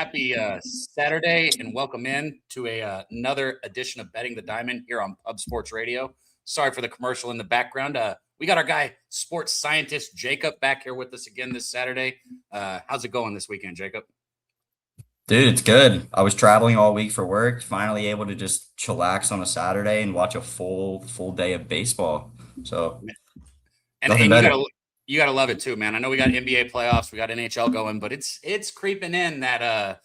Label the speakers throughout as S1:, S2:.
S1: Happy Saturday and welcome in to another edition of Betting the Diamond here on Pub Sports Radio. Sorry for the commercial in the background. We got our guy, sports scientist Jacob, back here with us again this Saturday. How's it going this weekend, Jacob?
S2: Dude, it's good. I was traveling all week for work, finally able to just chillax on a Saturday and watch a full day of baseball. So
S1: And
S2: nothing
S1: and you
S2: better.
S1: gotta love it too, man. I know we got NBA playoffs, we got NHL going, but it's creeping in that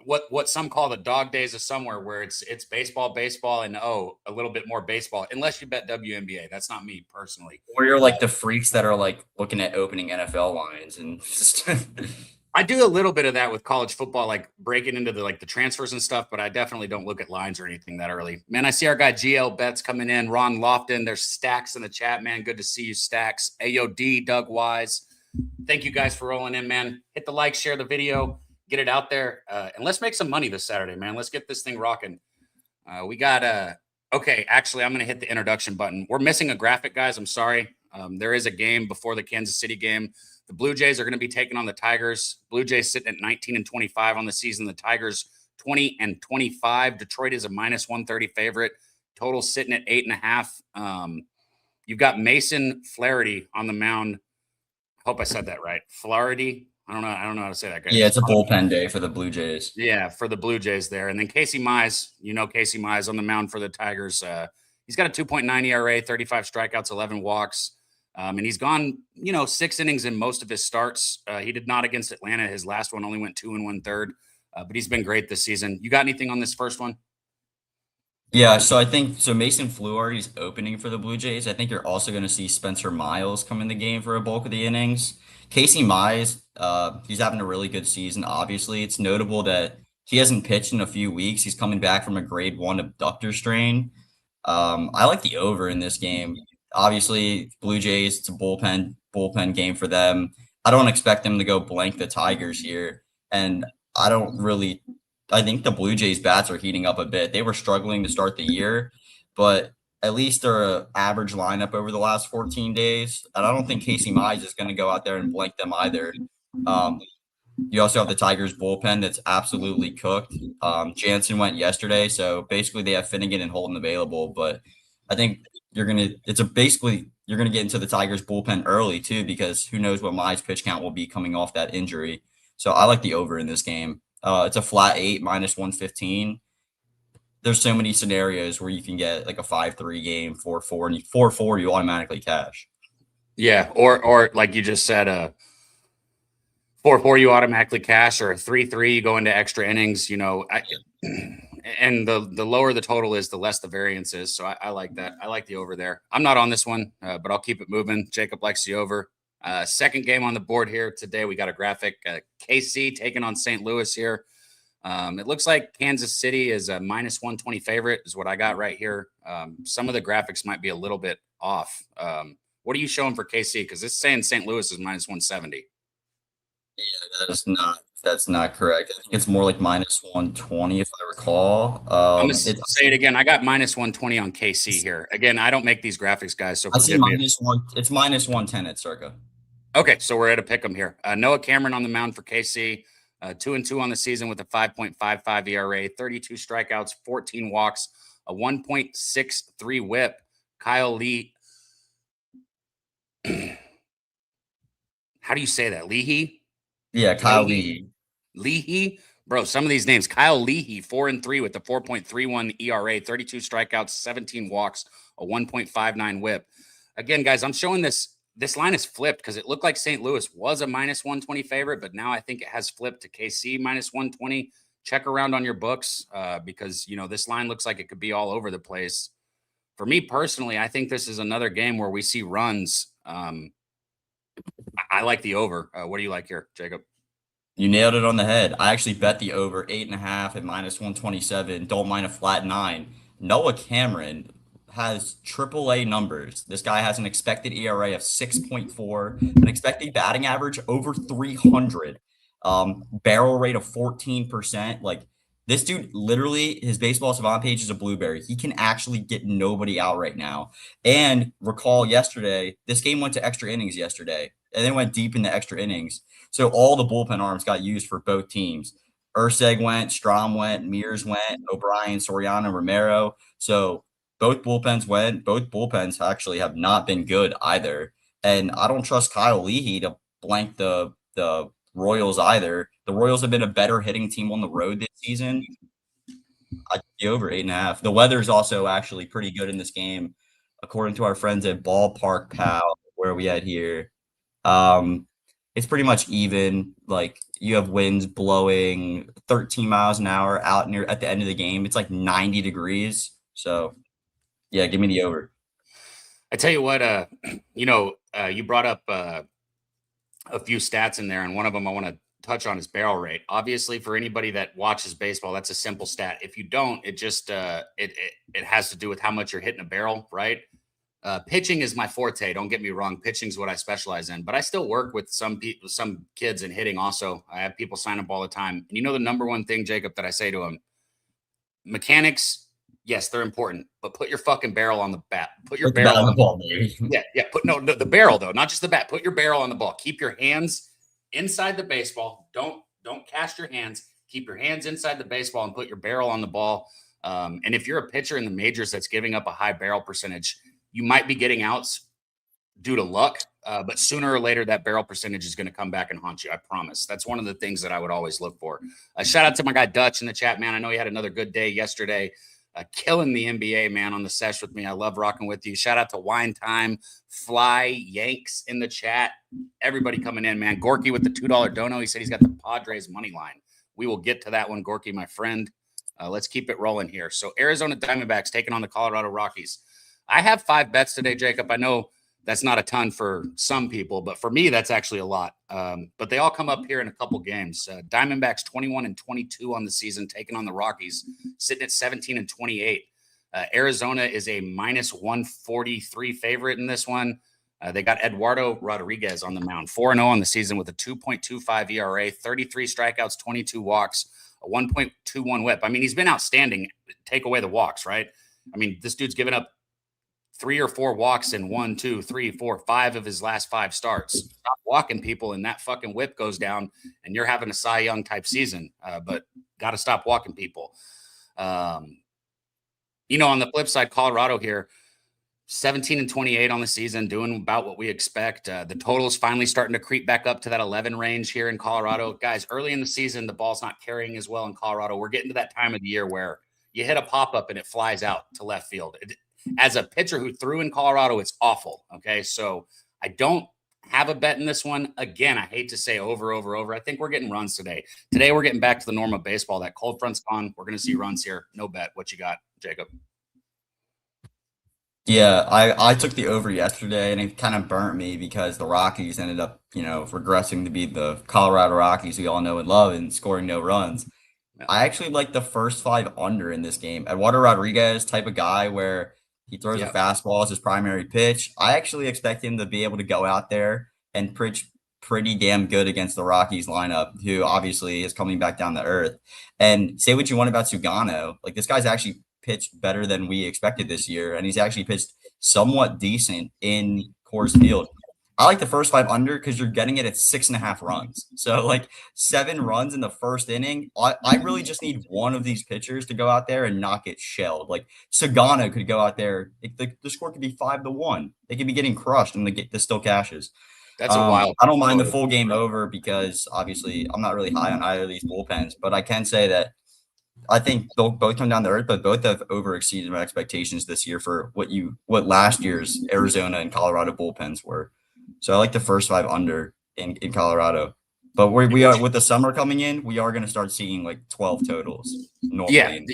S1: what some call the dog days of somewhere where it's baseball, and a little bit more baseball, unless you bet WNBA. That's not me personally.
S2: Or you're like the freaks that are like looking at opening NFL lines and just
S1: I do a little bit of that with college football, like breaking into the transfers and stuff, but I definitely don't look at lines or anything that early. Man, I see our guy GL Betts coming in, Ron Lofton. There's Stacks in the chat, man. Good to see you, Stacks. AOD, Doug Wise. Thank you guys for rolling in, man. Hit the like, share the video, get it out there, and let's make some money this Saturday, man. Let's get this thing rocking. We got okay. Actually, I'm gonna hit the introduction button. We're missing a graphic, guys. I'm sorry. There is a game before the Kansas City game. The Blue Jays are going to be taking on the Tigers. Blue Jays sitting at 19-25 on the season. The Tigers 20-25. Detroit is a -130 favorite. Total sitting at 8.5. You've got Mason Flaherty on the mound. I hope I said that right. Flaherty. I don't know how to say that, guys.
S2: yeah, it's a bullpen day for the Blue Jays.
S1: Yeah, for the Blue Jays there. And then Casey Mize, Casey Mize on the mound for the Tigers. He's got a 2.9 ERA, 35 strikeouts, 11 walks. And he's gone, 6 innings in most of his starts. He did not against Atlanta. His last one only went 2 1/3. But he's been great this season. You got anything on this first one?
S2: Yeah, so I think so Mason Fluharty's opening for the Blue Jays. I think you're also going to see Spencer Miles come in the game for a bulk of the innings. Casey Mize, he's having a really good season, obviously. It's notable that he hasn't pitched in a few weeks. He's coming back from a grade 1 abductor strain. I like the over in this game. Obviously, Blue Jays, it's a bullpen game for them. I don't expect them to go blank the Tigers here. And I don't really I think the Blue Jays bats are heating up a bit. They were struggling to start the year, but at least they're an average lineup over the last 14 days. And I don't think Casey Mize is going to go out there and blank them either. Um, you also have the Tigers bullpen that's absolutely cooked. Jansen went yesterday, so basically they have Finnegan and Holton available. But I think you're gonna get into the Tigers bullpen early too, because who knows what Mize pitch count will be coming off that injury. So I like the over in this game. It's a flat 8 -115. There's so many scenarios where you can get like a 5-3 game, 4-4, and 4-4 you automatically cash.
S1: Yeah, or like you just said, 4-4 you automatically cash, or a 3-3 you go into extra innings. And the lower the total is, the less the variance is. So I like that. I like the over there. I'm not on this one, but I'll keep it moving. Jacob likes the over. Second game on the board here today. We got a graphic. KC taking on St. Louis here. It looks like Kansas City is a -120 favorite, is what I got right here. Some of the graphics might be a little bit off. What are you showing for KC? Because it's saying St. Louis is -170.
S2: Yeah, that's not correct. I think it's more like -120 if I recall.
S1: I'm gonna say it again. I got -120 on KC here. Again, I don't make these graphics, guys, so
S2: I see
S1: forgive me.
S2: -1. It's -110 at circa.
S1: Okay, so we're at a pick 'em here. Noah Cameron on the mound for KC, 2-2 on the season with a 5.55 ERA, 32 strikeouts, 14 walks, a 1.63 WHIP. Kyle Lee, how do you say that? Leahy?
S2: Yeah, Kyle Lee.
S1: Leahy? Bro, some of these names. Kyle Leahy, 4-3 with a 4.31 ERA, 32 strikeouts, 17 walks, a 1.59 WHIP. Again, guys, I'm showing this line is flipped because it looked like St. Louis was a -120 favorite, but now I think it has flipped to KC -120. Check around on your books because, this line looks like it could be all over the place. For me personally, I think this is another game where we see runs. I like the over. What do you like here, Jacob?
S2: You nailed it on the head. I actually bet the over 8.5 at -127. Don't mind a flat 9. Noah Cameron has AAA numbers. This guy has an expected ERA of 6.4, an expected batting average over 300, barrel rate of 14%. Like, this dude, literally, his baseball savant page is a blueberry. He can actually get nobody out right now. And recall yesterday, this game went to extra innings yesterday, and then went deep into extra innings. So all the bullpen arms got used for both teams. Urseg went, Strom went, Mears went, O'Brien, Soriano, Romero. So both bullpens went. Both bullpens actually have not been good either. And I don't trust Kyle Leahy to blank the Royals either. The Royals have been a better hitting team on the road this season. I'd be over 8.5. The weather is also actually pretty good in this game, according to our friends at Ballpark Pal, where we at here. Um, it's pretty much even. Like you have winds blowing 13 miles an hour out near at the end of the game. It's like 90 degrees. So yeah, give me the over.
S1: I tell you what, you brought up a few stats in there, and one of them I want to touch on is barrel rate. Obviously, for anybody that watches baseball, that's a simple stat. If you don't, it just it has to do with how much you're hitting a barrel, right? Pitching is my forte. Don't get me wrong. Pitching is what I specialize in, but I still work with some people, some kids in hitting. Also, I have people sign up all the time. And you know the number one thing, Jacob, that I say to them: mechanics, yes, they're important, but put your fucking barrel on the bat. Put your
S2: Put the bat
S1: barrel
S2: on the
S1: on.
S2: ball, baby.
S1: Yeah. Put no the barrel though, not just the bat. Put your barrel on the ball. Keep your hands inside the baseball. Don't cast your hands. Keep your hands inside the baseball and put your barrel on the ball. And if you're a pitcher in the majors that's giving up a high barrel percentage, you might be getting outs due to luck. But sooner or later, that barrel percentage is going to come back and haunt you. I promise. That's one of the things that I would always look for. Shout out to my guy Dutch in the chat, man. I know he had another good day yesterday. Killing the NBA, man, on the sesh with me. I love rocking with you. Shout out to Wine Time, Fly, Yanks in the chat. Everybody coming in, man. Gorky with the $2 dono. He said he's got the Padres money line. We will get to that one, Gorky, my friend. Let's keep it rolling here. So Arizona Diamondbacks taking on the Colorado Rockies. I have 5 bets today, Jacob. I know that's not a ton for some people, but for me, that's actually a lot. But they all come up here in a couple games. Diamondbacks 21-22 on the season, taking on the Rockies, sitting at 17-28. Arizona is a minus 143 favorite in this one. They got Eduardo Rodriguez on the mound, 4-0 on the season with a 2.25 ERA, 33 strikeouts, 22 walks, a 1.21 whip. I mean, he's been outstanding. Take away the walks, right? I mean, this dude's given up 3 or 4 walks in 1, 2, 3, 4, 5 of his last 5 starts. Stop walking people, and that fucking whip goes down, and you're having a Cy Young type season. But got to stop walking people. On the flip side, Colorado here, 17-28 on the season, doing about what we expect. The total is finally starting to creep back up to that 11 range here in Colorado. Guys, early in the season, the ball's not carrying as well in Colorado. We're getting to that time of the year where you hit a pop-up and it flies out to left field. As a pitcher who threw in Colorado, it's awful. Okay, so I don't have a bet in this one. Again, I hate to say over. I think we're getting runs today. Today, we're getting back to the norm of baseball. That cold front's gone. We're going to see runs here. No bet. What you got, Jacob?
S2: Yeah, I took the over yesterday, and it kind of burnt me because the Rockies ended up, regressing to be the Colorado Rockies we all know and love and scoring no runs. I actually like the first 5 under in this game. Eduardo Rodriguez type of guy where he throws a fastball as his primary pitch. I actually expect him to be able to go out there and pitch pretty damn good against the Rockies lineup, who obviously is coming back down to earth. And say what you want about Sugano, like this guy's actually pitched better than we expected this year, and he's actually pitched somewhat decent in Coors Field. I like the first 5 under because you're getting it at 6.5 runs. So like 7 runs in the first inning. I really just need one of these pitchers to go out there and not get shelled. Like Sagana could go out there. The score could be 5-1. They could be getting crushed and the still cashes.
S1: That's a wild.
S2: I don't mind the full game over because obviously I'm not really high on either of these bullpens, but I can say that I think they'll both come down to earth, but both have over exceeded my expectations this year for what last year's Arizona and Colorado bullpens were. So I like the first 5 under in Colorado. But we are with the summer coming in, we are going to start seeing like 12 totals normally.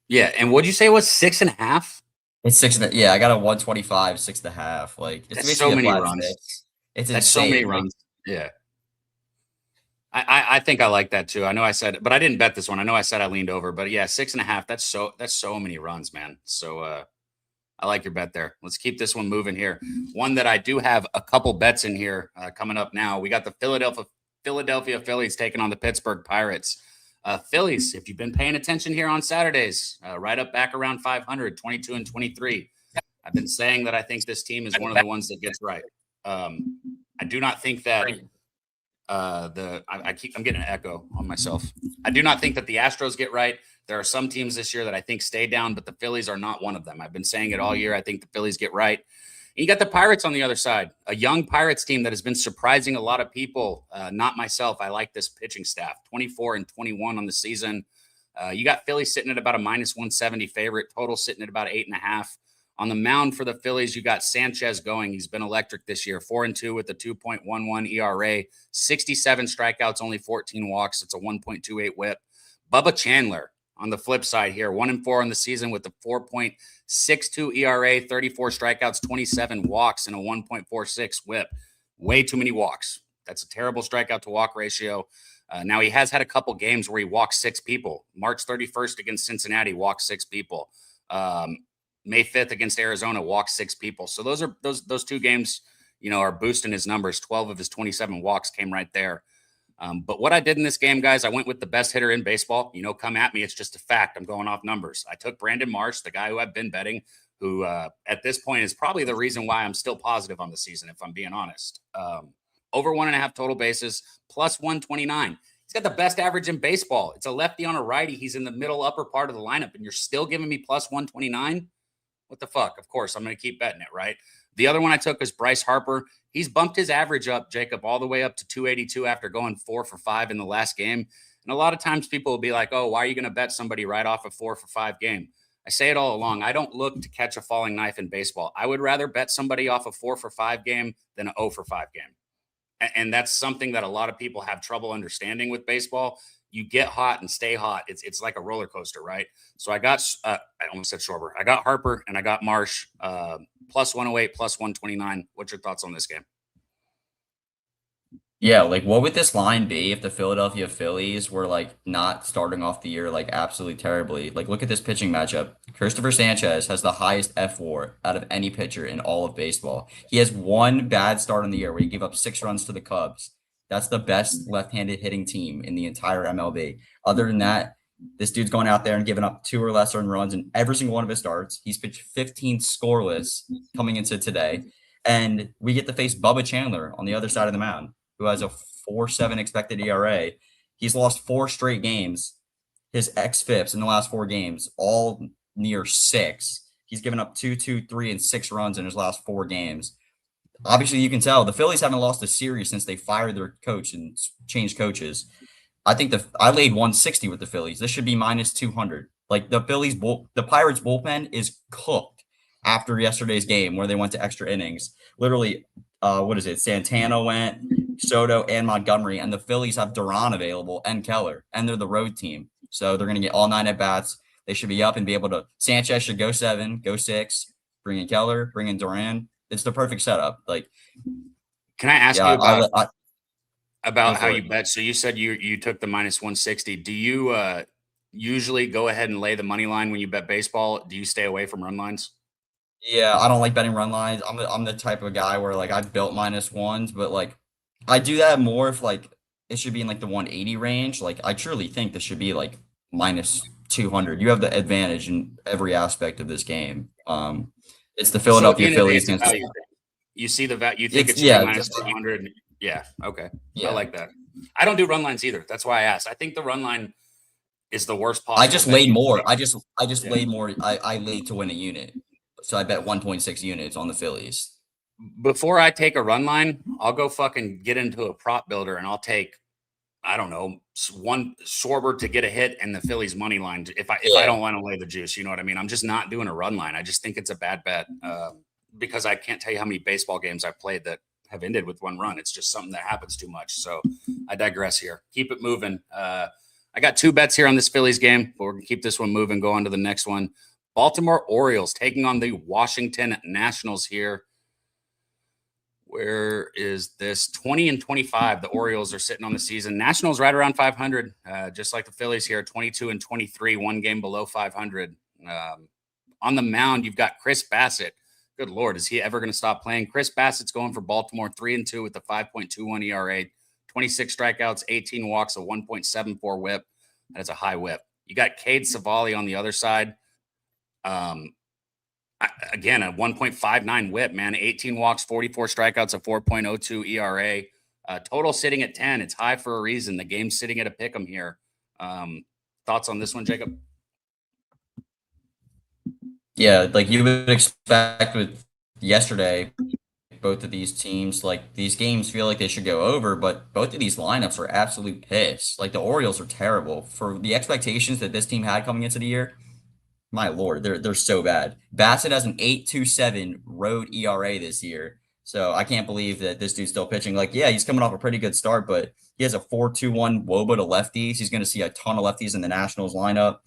S1: Yeah. And what'd you say it was 6.5?
S2: It's 6. Yeah, I got a 125, 6.5. Like it's
S1: That's so many runs.
S2: It's
S1: That's
S2: insane.
S1: so many runs. Yeah. I think I like that too. I know I said, but I didn't bet this one. I know I said I leaned over, but yeah, 6.5. That's so many runs, man. So I like your bet there. Let's keep this one moving here. One that I do have a couple bets in here coming up now. We got the Philadelphia Phillies taking on the Pittsburgh Pirates. Phillies, if you've been paying attention here on Saturdays, right up back around 500, 22-23. I've been saying that I think this team is one of the ones that gets right. I do not think that I'm getting an echo on myself. I do not think that the Astros get right. There are some teams this year that I think stay down, but the Phillies are not one of them. I've been saying it all year. I think the Phillies get right. And you got the Pirates on the other side, a young Pirates team that has been surprising a lot of people. Not myself. I like this pitching staff, 24-21 on the season. You got Philly sitting at about a -170 favorite, total sitting at about 8.5. On the mound for the Phillies, you got Sanchez going. He's been electric this year, 4-2 with a 2.11 ERA, 67 strikeouts, only 14 walks. It's a 1.28 WHIP. Bubba Chandler on the flip side here, 1-4 on the season with a 4.62 ERA, 34 strikeouts, 27 walks, and a 1.46 WHIP. Way too many walks. That's a terrible strikeout to walk ratio. Now, he has had a couple games where he walked 6 people. March 31st against Cincinnati, walked 6 people. May 5th against Arizona, walked 6 people. So those 2 games, are boosting his numbers. 12 of his 27 walks came right there. But what I did in this game, guys, I went with the best hitter in baseball. Come at me. It's just a fact. I'm going off numbers. I took Brandon Marsh, the guy who I've been betting, who at this point is probably the reason why I'm still positive on the season, if I'm being honest. Over 1.5 total bases, plus 129. He's got the best average in baseball. It's a lefty on a righty. He's in the middle upper part of the lineup, and you're still giving me plus 129? What the fuck? Of course, I'm going to keep betting it, right? The other one I took was Bryce Harper. He's bumped his average up, Jacob, all the way up to 282 after going 4 for 5 in the last game. And a lot of times people will be like, oh, why are you going to bet somebody right off a 4 for 5 game? I say it all along. I don't look to catch a falling knife in baseball. I would rather bet somebody off a 4 for 5 game than a 0 for 5 game. And that's something that a lot of people have trouble understanding with baseball. You get hot and stay hot. It's like a roller coaster, right? So I got, I almost said Schwarber. I got Harper and I got Marsh, plus 108, plus 129. What's your thoughts on this game?
S2: Yeah, like what would this line be if the Philadelphia Phillies were like not starting off the year like absolutely terribly? Like look at this pitching matchup. Christopher Sanchez has the highest F4 out of any pitcher in all of baseball. He has one bad start in the year where he gave up 6 runs to the Cubs. That's the best left-handed hitting team in the entire MLB. Other than that, this dude's going out there and giving up 2 or less earned runs in every single one of his starts. He's pitched 15 scoreless coming into today. And we get to face Bubba Chandler on the other side of the mound, who has a 4.7 expected ERA. He's lost 4 straight games. His xFIPs in the last 4 games, all near 6. He's given up 2, 2, 3, and 6 runs in his last 4 games. Obviously, you can tell the Phillies haven't lost a series since they fired their coach and changed coaches. I think I laid 160 with the Phillies. This should be minus 200. Like the Pirates bullpen is cooked after yesterday's game where they went to extra innings. Literally, what is it? Santana went, Soto, and Montgomery, and the Phillies have Duran available and Keller, and they're the road team. So they're going to get all 9 at-bats. They should be up and be able to – Sanchez should go 7, go 6, bring in Keller, bring in Duran. It's the perfect setup. Like,
S1: can I ask you about how you bet? So you said you took the minus 160. Do you usually go ahead and lay the money line when you bet baseball? Do you stay away from run lines?
S2: Yeah, I don't like betting run lines. I'm the type of guy where like I've built minus ones, but like I do that more if like it should be in like the 180 range. Like I truly think this should be like minus 200. You have the advantage in every aspect of this game. It's the Philadelphia Phillies against
S1: you see the value. You think it's minus 200? Yeah. Okay. Yeah. I like that. I don't do run lines either. That's why I asked. I think the run line is the worst possible.
S2: I just laid more. I just laid more. I laid to win a unit. So I bet 1.6 units on the Phillies.
S1: Before I take a run line, I'll go fucking get into a prop builder and I'll take, I don't know, one Schwarber to get a hit and the Phillies money line. If I don't want to lay the juice, you know what I mean? I'm just not doing a run line. I just think it's a bad bet because I can't tell you how many baseball games I've played that have ended with 1 run. It's just something that happens too much. So I digress here. Keep it moving. I got 2 bets here on this Phillies game, but we're going to keep this one moving, go on to the next one. Baltimore Orioles taking on the Washington Nationals here. Where is this? 20-25. The Orioles are sitting on the season. Nationals right around 500, just like the Phillies here, 22-23, 1 game below 500. On the mound, you've got Chris Bassett. Good Lord, is he ever going to stop playing? Chris Bassett's going for Baltimore 3-2 with a 5.21 ERA, 26 strikeouts, 18 walks, a 1.74 WHIP. That is a high WHIP. You got Cade Savali on the other side. Again, a 1.59 WHIP, man. 18 walks, 44 strikeouts, a 4.02 ERA. Total sitting at 10. It's high for a reason. The game's sitting at a pick 'em here. Thoughts on this one, Jacob?
S2: Yeah, like you would expect with yesterday, both of these teams, like these games feel like they should go over, but both of these lineups are absolute piss. Like the Orioles are terrible for the expectations that this team had coming into the year. My lord, they're so bad. Bassett has an 8.27 road ERA this year. So I can't believe that this dude's still pitching. Like, yeah, he's coming off a pretty good start, but he has a 4.21 WOBA to lefties. He's going to see a ton of lefties in the Nationals lineup.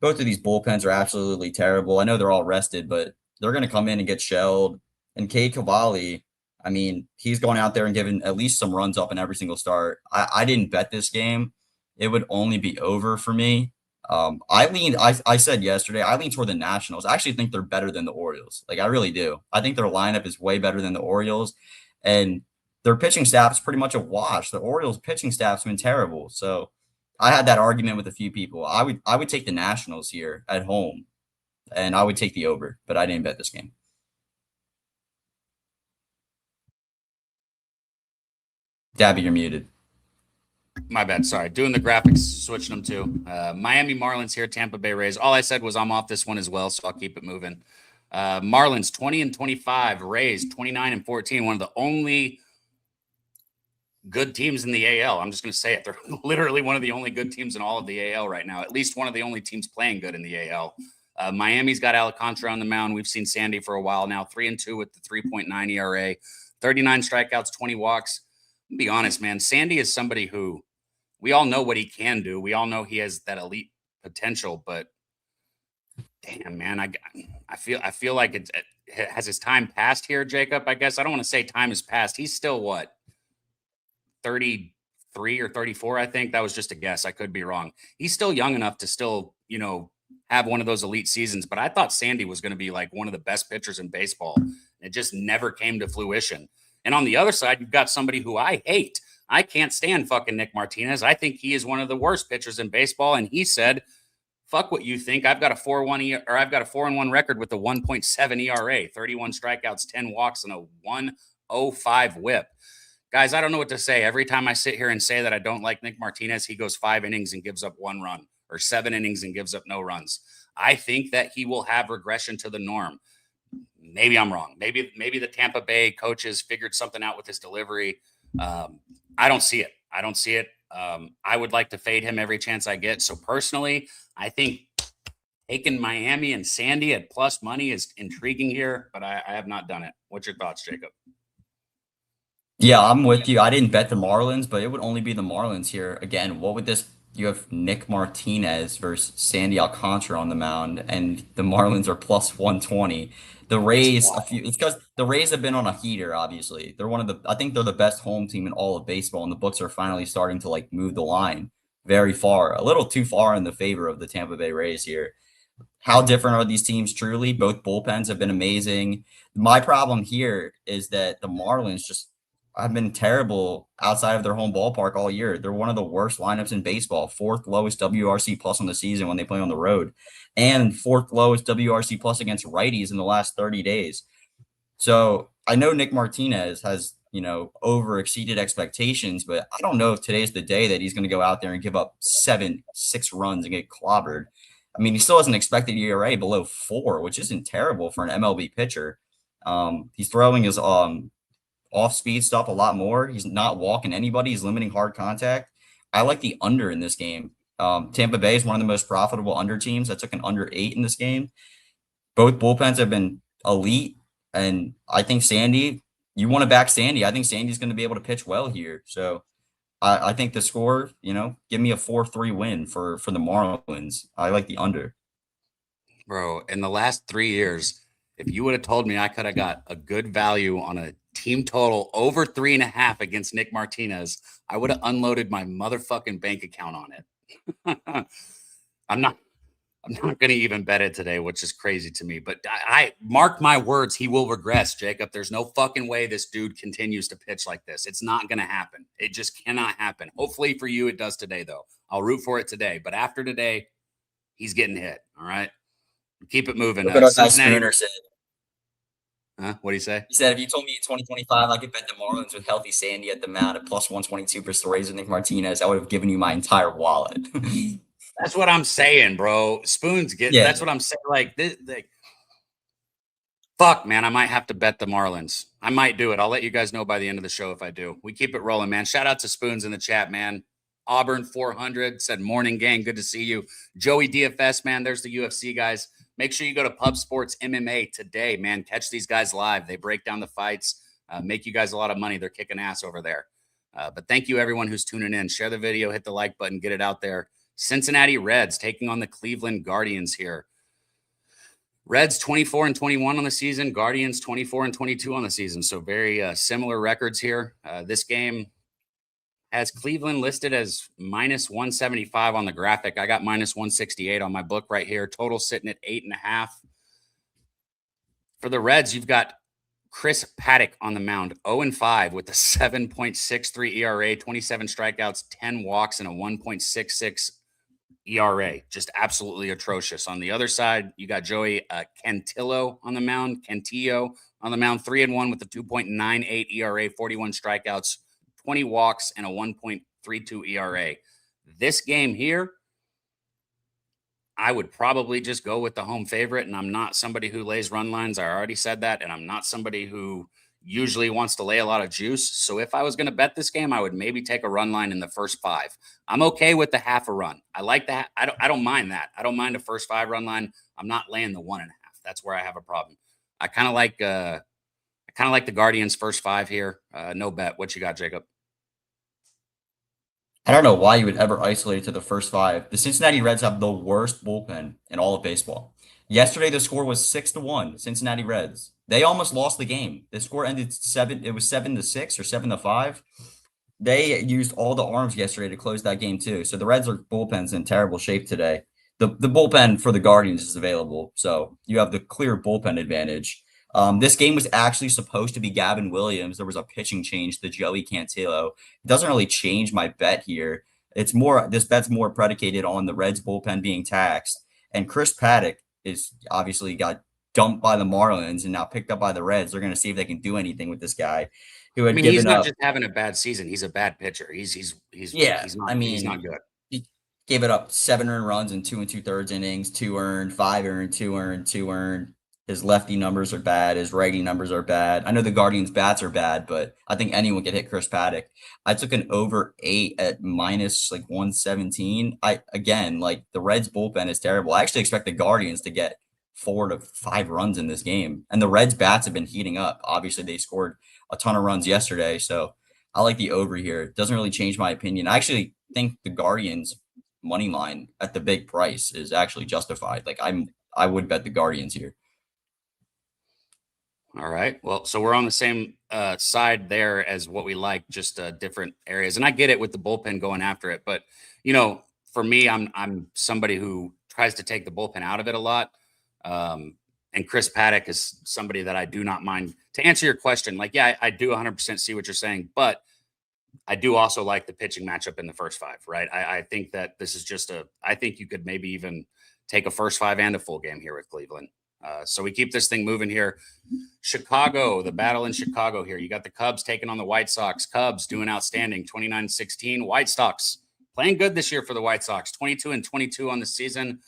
S2: Both of these bullpens are absolutely terrible. I know they're all rested, but they're going to come in and get shelled. And Cade Cavalli, I mean, he's going out there and giving at least some runs up in every single start. I didn't bet this game. It would only be over for me. I said yesterday, I lean toward the Nationals. I actually think they're better than the Orioles. Like, I really do. I think their lineup is way better than the Orioles. And their pitching staff is pretty much a wash. The Orioles pitching staff's been terrible. So I had that argument with a few people. I would take the Nationals here at home, and I would take the over, but I didn't bet this game. Dabby, you're muted.
S1: My bad. Sorry. Doing the graphics, switching them to Miami Marlins here, Tampa Bay Rays. All I said was I'm off this one as well, so I'll keep it moving. Marlins 20-25, Rays 29-14. One of the only good teams in the AL. I'm just going to say it. They're literally one of the only good teams in all of the AL right now. At least one of the only teams playing good in the AL. Miami's got Alcantara on the mound. We've seen Sandy for a while now. 3-2 with the 3.9 ERA, 39 strikeouts, 20 walks. I'll be honest, man. Sandy is somebody who we all know what he can do. We all know he has that elite potential, but damn, man, I feel like it has his time passed here, Jacob. I guess I don't want to say time has passed. He's still what, 33 or 34, I think. That was just a guess. I could be wrong. He's still young enough to still, have one of those elite seasons. But I thought Sandy was going to be like one of the best pitchers in baseball. It just never came to fruition. And on the other side, you've got somebody who I hate. I can't stand fucking Nick Martinez. I think he is one of the worst pitchers in baseball. And he said, fuck what you think. I've got a 4-1 record with a 1.7 ERA, 31 strikeouts, 10 walks, and a 105 whip. Guys, I don't know what to say. Every time I sit here and say that I don't like Nick Martinez, he goes 5 innings and gives up 1 run, or 7 innings and gives up no runs. I think that he will have regression to the norm. Maybe I'm wrong. Maybe the Tampa Bay coaches figured something out with his delivery. I don't see it. I would like to fade him every chance I get. So personally, I think taking Miami and Sandy at plus money is intriguing here, but I have not done it. What's your thoughts, Jacob?
S2: Yeah, I'm with you. I didn't bet the Marlins, but it would only be the Marlins here. Again, what would this? You have Nick Martinez versus Sandy Alcantara on the mound, and the Marlins are plus 120. The Rays, it's because the Rays have been on a heater, obviously. I think they're the best home team in all of baseball, and the books are finally starting to like move the line very far, a little too far in the favor of the Tampa Bay Rays here. How different are these teams truly? Both bullpens have been amazing. My problem here is that the Marlins just have been terrible outside of their home ballpark all year. They're one of the worst lineups in baseball, 4th lowest WRC plus on the season when they play on the road, and 4th lowest WRC plus against righties in the last 30 days. So I know Nick Martinez has, over exceeded expectations, but I don't know if today's the day that he's going to go out there and give up 6 runs and get clobbered. I mean, he still has an expected ERA below 4, which isn't terrible for an MLB pitcher. He's throwing his off-speed stuff a lot more. He's not walking anybody. He's limiting hard contact. I like the under in this game. Tampa Bay is one of the most profitable under teams. I took an under 8 in this game. Both bullpens have been elite, and I think Sandy, you want to back Sandy. I think Sandy's going to be able to pitch well here. So I think the score, give me a 4-3 win for the Marlins. I like the under.
S1: Bro, in the last 3 years, if you would have told me I could have got a good value on a team total over 3.5 against Nick Martinez, I would have unloaded my motherfucking bank account on it. I'm not going to even bet it today, which is crazy to me. But I mark my words, he will regress, Jacob. There's no fucking way this dude continues to pitch like this. It's not going to happen. It just cannot happen. Hopefully for you, it does today, though. I'll root for it today. But after today, he's getting hit. All right. Keep it moving.
S2: Look at our guy Spooner said.
S1: What do you say?
S2: He said, if you told me in 2025 I could bet the Marlins with healthy Sandy at the mound at plus 122 versus the Rays with Nick Martinez, I would have given you my entire wallet.
S1: That's what I'm saying, bro. Spoons get.
S2: Yeah.
S1: That's what I'm saying. Like this. Fuck, man. I might have to bet the Marlins. I might do it. I'll let you guys know by the end of the show if I do. We keep it rolling, man. Shout out to Spoons in the chat, man. Auburn 400 said, morning gang. Good to see you. Joey DFS, man. There's the UFC guys. Make sure you go to Pub Sports MMA today, man. Catch these guys live. They break down the fights, make you guys a lot of money. They're kicking ass over there. But thank you, everyone who's tuning in. Share the video, hit the like button, get it out there. Cincinnati Reds taking on the Cleveland Guardians here. Reds 24-21 on the season. Guardians 24-22 on the season. So very similar records here. This game has Cleveland listed as minus 175 on the graphic. I got minus 168 on my book right here. Total sitting at 8.5. For the Reds, you've got Chris Paddock on the mound, 0-5 with a 7.63 ERA, 27 strikeouts, 10 walks, and a 1.66 ERA. Just absolutely atrocious. On the other side, you got Joey Cantillo on the mound, 3-1 with a 2.98 ERA, 41 strikeouts, 20 walks, and a 1.32 ERA. This game here, I would probably just go with the home favorite, and I'm not somebody who lays run lines. I already said that, and I'm not somebody who usually wants to lay a lot of juice. So if I was going to bet this game, I would maybe take a run line in the first 5. I'm okay with the half a run. I like that. I don't mind that. I don't mind a first 5 run line. I'm not laying the 1.5. That's where I have a problem. I kind of like the Guardians first 5 here. No bet. What you got, Jacob?
S2: I don't know why you would ever isolate it to the first 5. The Cincinnati Reds have the worst bullpen in all of baseball. Yesterday, the score was 6-1, Cincinnati Reds. They almost lost the game. The score ended 7. It was 7-6 or 7-5. They used all the arms yesterday to close that game too. So the Reds are bullpen's in terrible shape today. The bullpen for the Guardians is available, so you have the clear bullpen advantage. This game was actually supposed to be Gavin Williams. There was a pitching change to Joey Cantillo. It doesn't really change my bet here. This bet's more predicated on the Reds bullpen being taxed. And Chris Paddock is obviously got dumped by the Marlins and now picked up by the Reds. They're going to see if they can do anything with this guy who had given
S1: he's not
S2: up.
S1: just having a bad season. He's a bad pitcher. He's not, he's not good.
S2: He gave it up 7 earned runs in 2 2/3 innings, 2 earned, 5 earned, 2 earned, 2 earned. His lefty numbers are bad. His righty numbers are bad. I know the Guardians' bats are bad, but I think anyone could hit Chris Paddock. I took an over 8 at minus 117. The Reds bullpen is terrible. I actually expect the Guardians to get 4 to 5 runs in this game. And the Reds bats have been heating up. Obviously, they scored a ton of runs yesterday. So I like the over here. It doesn't really change my opinion. I actually think the Guardians money line at the big price is actually justified. I would bet the Guardians here.
S1: All right. Well, so we're on the same side there as what we like, just different areas. And I get it with the bullpen going after it, but for me, I'm somebody who tries to take the bullpen out of it a lot. And Chris Paddock is somebody that I do not mind. To answer your question, I do 100% see what you're saying, but I do also like the pitching matchup in the first 5, right? I think that this is I think you could maybe even take a first 5 and a full game here with Cleveland. So we keep this thing moving here. Chicago, the battle in Chicago here. You got the Cubs taking on the White Sox. Cubs doing outstanding, 29-16. White Sox playing good this year for the White Sox, 22-22 on the season.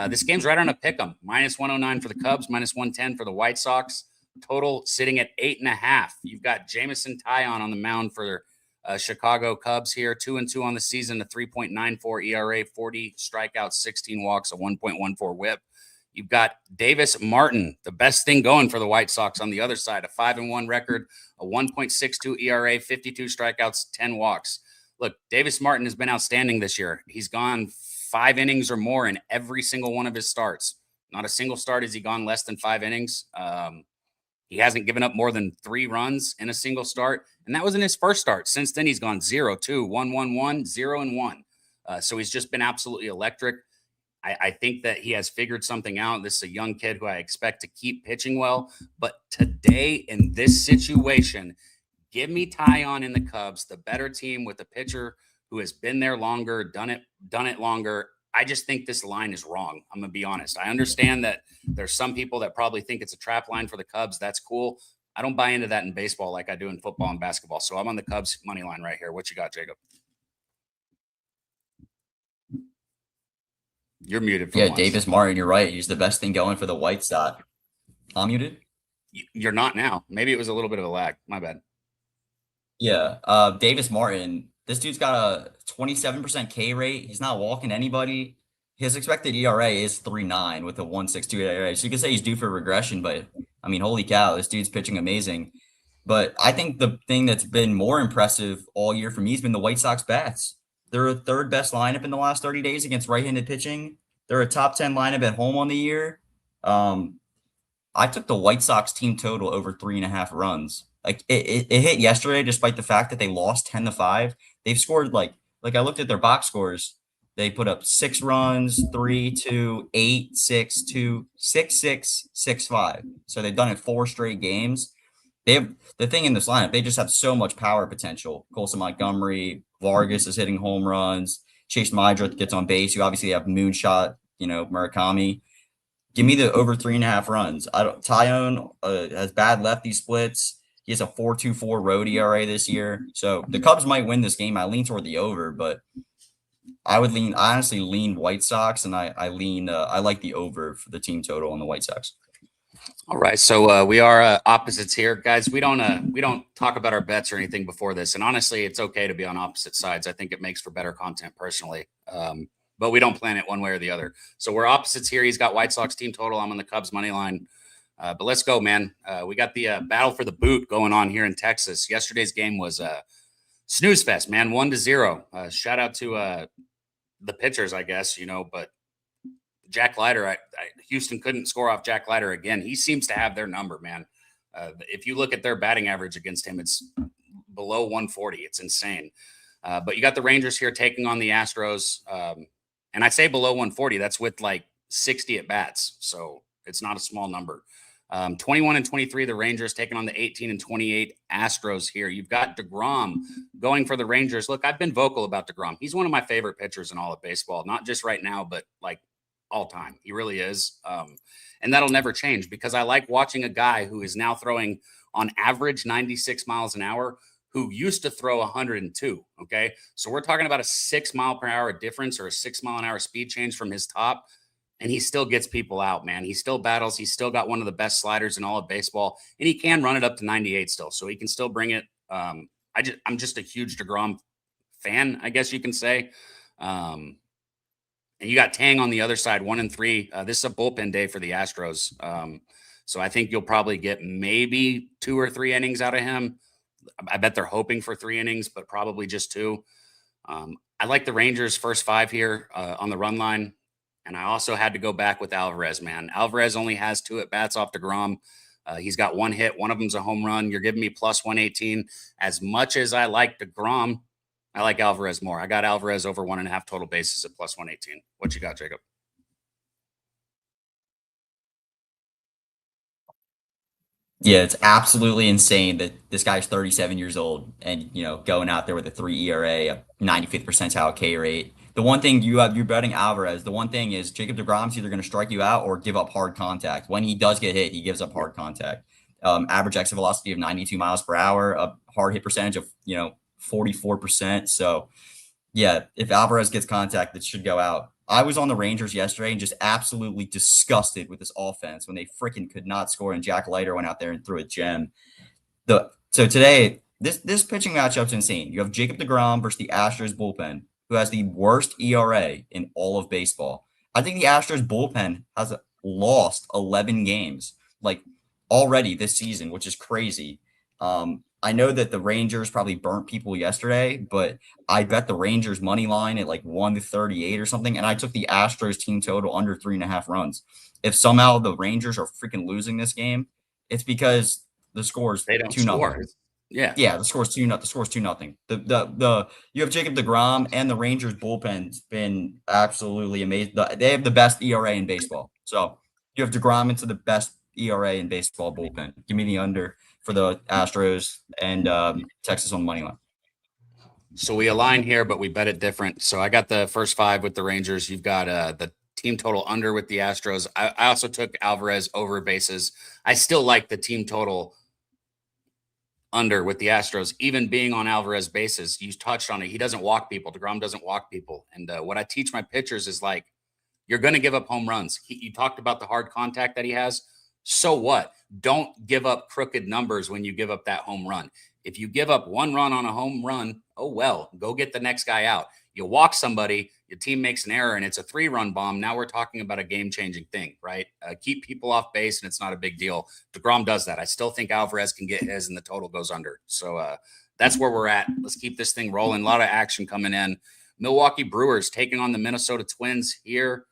S1: This game's right on a pick 'em. Minus 109 for the Cubs, minus 110 for the White Sox. Total sitting at 8.5. You've got Jamison Tyon on the mound for Chicago Cubs here, 2-2 on the season, a 3.94 ERA, 40 strikeouts, 16 walks, a 1.14 WHIP. You've got Davis Martin, the best thing going for the White Sox on the other side, a 5-1 record, a 1.62 ERA, 52 strikeouts, 10 walks. Look, Davis Martin has been outstanding this year. He's gone 5 innings or more in every single one of his starts. Not a single start has he gone less than 5 innings. He hasn't given up more than 3 runs in a single start, and that was in his first start. Since then, he's gone 0-2, 1-1-1, 0-1. So he's just been absolutely electric. I think that he has figured something out. This is a young kid who I expect to keep pitching well. But today, in this situation, give me Tyon in the Cubs, the better team with a pitcher who has been there longer, done it longer. I just think this line is wrong. I'm going to be honest. I understand that there's some people that probably think it's a trap line for the Cubs. That's cool. I don't buy into that in baseball like I do in football and basketball. So I'm on the Cubs money line right here. What you got, Jacob? You're muted for
S2: Yeah,
S1: once.
S2: Davis Martin, you're right. He's the best thing going for the White Sox. I'm muted?
S1: You're not now. Maybe it was a little bit of a lag. My bad.
S2: Yeah, Davis Martin, this dude's got a 27% K rate. He's not walking anybody. His expected ERA is 3.9 with a 1.62 ERA. So you could say he's due for regression, but I mean, holy cow, this dude's pitching amazing. But I think the thing that's been more impressive all year for me has been the White Sox bats. They're a third best lineup in the last 30 days against right-handed pitching. They're a top 10 lineup at home on the year. I took the White Sox team total over 3.5 runs. Like it hit yesterday, despite the fact that they lost 10-5. They've scored like I looked at their box scores. They put up 6 runs, 3, 2, 8, 6, 2, 6, 6, 6, 5. So they've done it 4 straight games. They have the thing in this lineup, they just have so much power potential. Colson Montgomery, Vargas is hitting home runs. Chase Mydra gets on base. You obviously have Moonshot, Murakami. Give me the over 3.5 runs. Tyone has bad lefty splits. He has a 4.24 road ERA this year. So the Cubs might win this game. I lean toward the over, but I honestly lean White Sox, and I like the over for the team total on the White Sox.
S1: All right, so we are opposites here, guys. We don't talk about our bets or anything before this, and honestly, it's okay to be on opposite sides. I think it makes for better content personally, but we don't plan it one way or the other. So we're opposites here. He's got White Sox team total. I'm on the Cubs money line. But let's go, man. We got the battle for the boot going on here in Texas. Yesterday's game was snooze fest, man. 1-0. Shout out to the pitchers, I guess, but Jack Leiter, Houston couldn't score off Jack Leiter again. He seems to have their number, man. If you look at their batting average against him, it's below 140. It's insane. But you got the Rangers here taking on the Astros. And I say below 140, that's with like 60 at bats. So it's not a small number. 21-23, the Rangers taking on the 18-28 Astros here. You've got DeGrom going for the Rangers. Look, I've been vocal about DeGrom. He's one of my favorite pitchers in all of baseball, not just right now, but like all time. He really is. And that'll never change because I like watching a guy who is now throwing on average 96 miles an hour who used to throw 102. Okay. So we're talking about a 6 mile per hour difference or a 6 mile an hour speed change from his top. And he still gets people out, man. He still battles. He's still got one of the best sliders in all of baseball, and he can run it up to 98 still. So he can still bring it. I'm just a huge DeGrom fan, I guess you can say. And you got Tang on the other side, 1-3. This is a bullpen day for the Astros. So I think you'll probably get maybe 2 or 3 innings out of him. I bet they're hoping for 3 innings, but probably just 2. I like the Rangers' first 5 here on the run line. And I also had to go back with Alvarez, man. Alvarez only has 2 at-bats off DeGrom. He's got 1 hit. One of them's a home run. You're giving me plus 118. As much as I like DeGrom, I like Alvarez more. I got Alvarez over 1.5 total bases at plus 118. What you got, Jacob?
S2: Yeah, it's absolutely insane that this guy's 37 years old and going out there with a 3 ERA, a 95th percentile K rate. The one thing you're betting Alvarez. The one thing is Jacob deGrom's either going to strike you out or give up hard contact. When he does get hit, he gives up hard contact. Average exit velocity of 92 miles per hour, a hard hit percentage of 44%. So yeah, if Alvarez gets contact, it should go out. I was on the Rangers yesterday and just absolutely disgusted with this offense when they freaking could not score, and Jack Leiter went out there and threw a gem. So today, this pitching matchup's insane. You have Jacob deGrom versus the Astros bullpen, who has the worst ERA in all of baseball. I think the Astros bullpen has lost 11 games like already this season, which is crazy. I know that the Rangers probably burnt people yesterday, but I bet the Rangers money line at like 1-38 or something, and I took the Astros team total under 3.5 runs. If somehow the Rangers are freaking losing this game, it's because the score's
S1: They don't
S2: 2-0.
S1: score. Yeah,
S2: The score's 2-0. The score's 2-0. The you have Jacob deGrom, and the Rangers bullpen's been absolutely amazing. They have the best ERA in baseball. So you have deGrom into the best ERA in baseball bullpen. Give me the under for the Astros and Texas on the money line.
S1: So we align here, but we bet it different. So I got the first 5 with the Rangers. You've got the team total under with the Astros. I also took Alvarez over bases. I still like the team total under with the Astros, even being on Alvarez bases. You touched on it. He doesn't walk people. DeGrom doesn't walk people. And what I teach my pitchers is like, you're going to give up home runs. You talked about the hard contact that he has. So what? Don't give up crooked numbers when you give up that home run. If you give up 1 run on a home run, oh well, go get the next guy out. You walk somebody, your team makes an error, and it's a 3-run bomb. Now we're talking about a game-changing thing, right? Keep people off base, and it's not a big deal. DeGrom does that. I still think Alvarez can get his, and the total goes under. So that's where we're at. Let's keep this thing rolling. A lot of action coming in. Milwaukee Brewers taking on the Minnesota Twins here.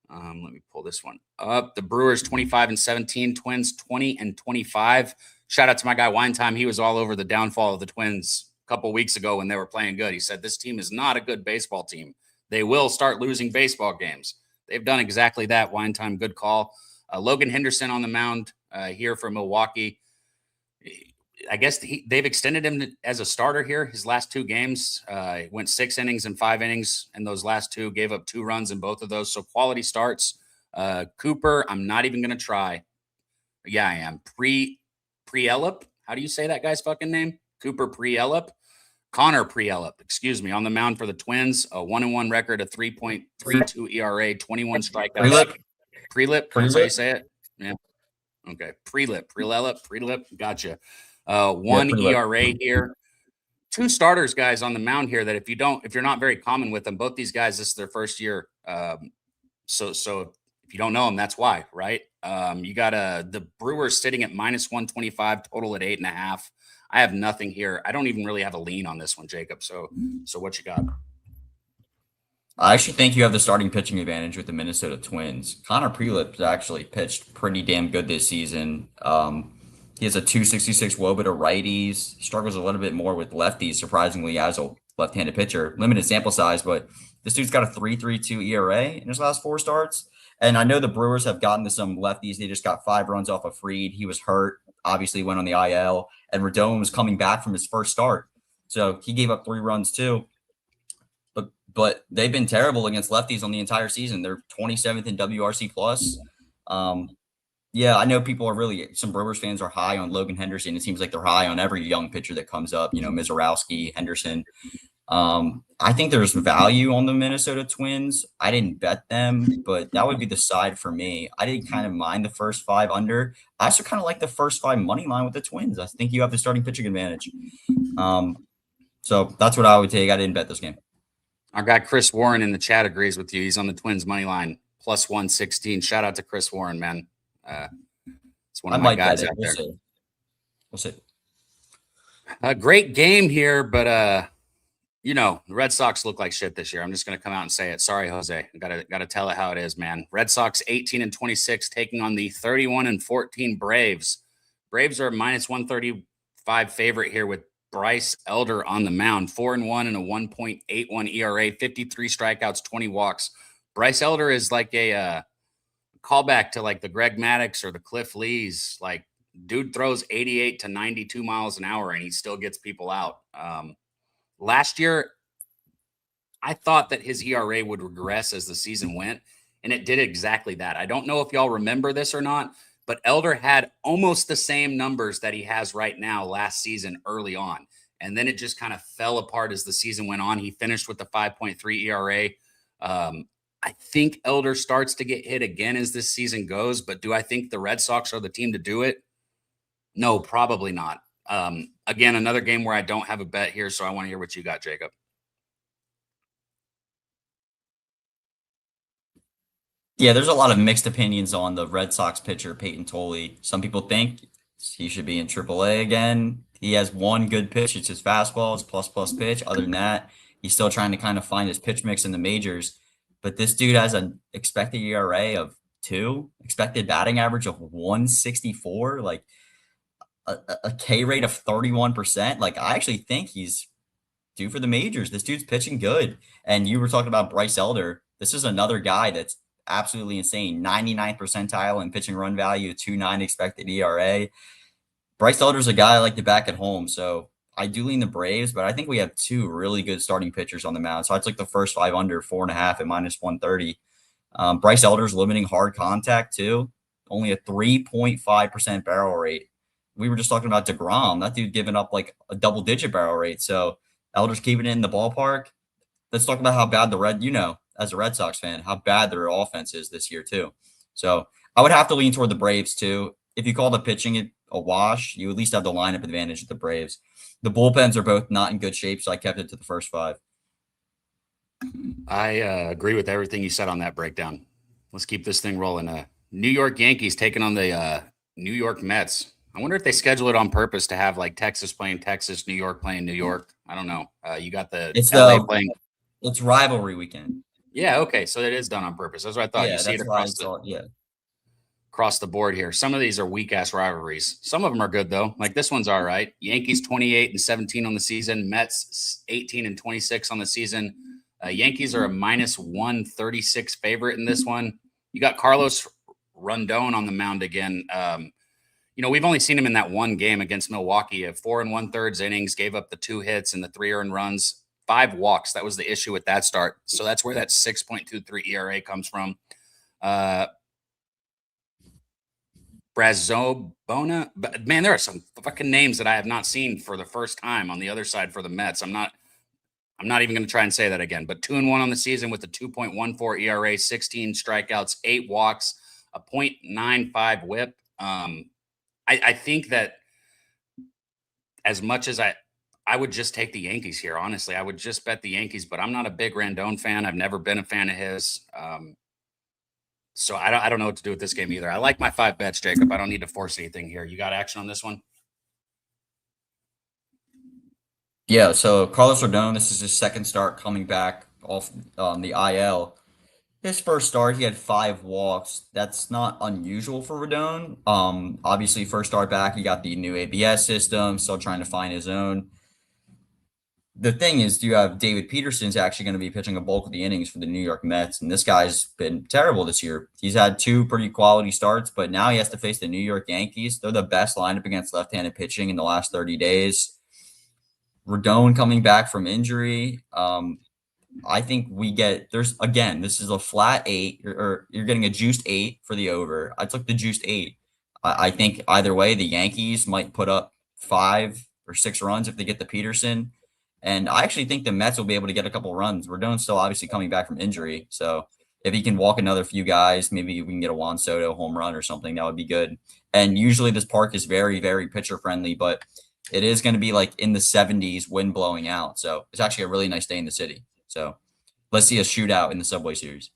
S1: Let me pull this one up. The Brewers 25-17, Twins 20-25. Shout out to my guy Wine Time. He was all over the downfall of the Twins a couple weeks ago when they were playing good. He said this team is not a good baseball team. They will start losing baseball games. They've done exactly that. Wine Time, good call. Logan Henderson on the mound here for Milwaukee. I guess they've extended him as a starter here. His last 2 games went 6 innings and 5 innings, and those last 2 gave up 2 runs in both of those. So quality starts. Cooper, I'm not even going to try. Yeah, I am. Prielip. How do you say that guy's fucking name? Cooper Prielip. Connor Prielip, excuse me, on the mound for the Twins. A 1-1 record, a 3.32 ERA, 21 strikeouts. Prelip. That's how you say it. Yeah. Okay. Prelip. Gotcha. 1 ERA here. 2 starters, guys, on the mound here that if you're not very common with them, both these guys, this is their first year. So if you don't know them, that's why, right? You got the Brewers sitting at -125, total at 8.5. I have nothing here. I don't even really have a lean on this one, Jacob. So what you got?
S2: I actually think you have the starting pitching advantage with the Minnesota Twins. Connor Prelip's actually pitched pretty damn good this season. He has a 266 WOBA to righties. He struggles a little bit more with lefties, surprisingly, as a left-handed pitcher. Limited sample size, but this dude's got a 3.32 ERA in his last 4 starts. And I know the Brewers have gotten to some lefties. They just got 5 runs off of Fried. He was hurt, obviously went on the IL. And Rodon was coming back from his first start. So he gave up 3 runs too. But they've been terrible against lefties on the entire season. They're 27th in WRC plus. Yeah, I know people are some Brewers fans are high on Logan Henderson. It seems like they're high on every young pitcher that comes up, Mizorowski, Henderson. I think there's value on the Minnesota Twins. I didn't bet them, but that would be the side for me. I didn't kind of mind the first 5 under. I also kind of like the first 5 money line with the Twins. I think you have the starting pitching advantage. So that's what I would take. I didn't bet this game.
S1: Our guy Chris Warren in the chat agrees with you. He's on the Twins money line, +116. Shout out to Chris Warren, man. It's one of my guys out there.
S2: We'll see.
S1: A great game here, but the Red Sox look like shit this year. I'm just gonna come out and say it. Sorry, Jose. Gotta tell it how it is, man. Red Sox 18-26 taking on the 31-14 Braves. Braves are -135 favorite here with Bryce Elder on the mound, 4-1 and a 1.81 ERA, 53 strikeouts, 20 walks. Bryce Elder is like a callback to like the Greg Maddux or the Cliff Lees. Like, dude throws 88 to 92 miles an hour and he still gets people out. Last year, I thought that his ERA would regress as the season went, and it did exactly that. I don't know if y'all remember this or not, but Elder had almost the same numbers that he has right now last season early on. And then it just kind of fell apart as the season went on. He finished with the 5.3 ERA. I think Elder starts to get hit again as this season goes, but do I think the Red Sox are the team to do it? No, probably not. Again, another game where I don't have a bet here, so I want to hear what you got, Jacob.
S2: Yeah, there's a lot of mixed opinions on the Red Sox pitcher, Peyton Tolley. Some people think he should be in AAA again. He has one good pitch. It's his fastball. It's plus pitch. Other than that, he's still trying to kind of find his pitch mix in the majors. But this dude has an expected ERA of 2, expected batting average of 164, like a K rate of 31%. Like, I actually think he's due for the majors. This dude's pitching good. And you were talking about Bryce Elder. This is another guy that's absolutely insane. 99th percentile in pitching run value, 2.9 expected ERA. Bryce Elder's a guy I like to back at home. So I do lean the Braves, but I think we have two really good starting pitchers on the mound. So I'd like the first five under 4.5 at -130. Bryce Elder's limiting hard contact too. Only a 3.5% barrel rate. We were just talking about DeGrom. That dude giving up like a double-digit barrel rate. So Elder's keeping it in the ballpark. Let's talk about how bad as a Red Sox fan, how bad their offense is this year too. So I would have to lean toward the Braves too. If you call the pitching a wash, you at least have the lineup advantage of the Braves. The bullpens are both not in good shape, so I kept it to the first five.
S1: I agree with everything you said on that breakdown. Let's keep this thing rolling. New York Yankees taking on the New York Mets. I wonder if they schedule it on purpose to have like Texas playing Texas, New York playing New York. I don't know. You got the LA playing.
S2: It's rivalry weekend.
S1: Yeah. Okay. So it is done on purpose. That's what I thought.
S2: Yeah,
S1: you see it across across the board here. Some of these are weak ass rivalries. Some of them are good though. Like this one's all right. Yankees 28-17 on the season. Mets 18-26 on the season. Yankees are a -136 favorite in this one. You got Carlos Rondon on the mound again. We've only seen him in that one game against Milwaukee. 4 1/3 innings, gave up the 2 hits and the 3 earned runs, 5 walks. That was the issue with that start. So that's where that 6.23 ERA comes from. Brazobona, but man, there are some fucking names that I have not seen for the first time on the other side for the Mets. I'm not even going to try and say that again, but 2-1 on the season with a 2.14 ERA, 16 strikeouts, 8 walks, a .95 whip. I think that as much as I would just take the Yankees here, honestly, I would just bet the Yankees, but I'm not a big Randon fan. I've never been a fan of his. So I don't know what to do with this game either. I like my 5 bets, Jacob. I don't need to force anything here. You got action on this one?
S2: Yeah, so Carlos Rodon, this is his second start coming back off the IL. His first start, he had 5 walks. That's not unusual for Rodon. Obviously, first start back, he got the new ABS system, still trying to find his own. The thing is, you have David Peterson's actually going to be pitching a bulk of the innings for the New York Mets, and this guy's been terrible this year. He's had 2 pretty quality starts, but now he has to face the New York Yankees. They're the best lineup against left-handed pitching in the last 30 days. Rodon coming back from injury. I think this is a flat 8, or you're getting a juiced 8 for the over. I took the juiced 8. I think either way, the Yankees might put up 5 or 6 runs if they get the Peterson. And I actually think the Mets will be able to get a couple runs. Rodon's still obviously coming back from injury. So if he can walk another few guys, maybe we can get a Juan Soto home run or something. That would be good. And usually this park is very, very pitcher friendly, but it is going to be like in the 70s, wind blowing out. So it's actually a really nice day in the city. So let's see a shootout in the Subway Series.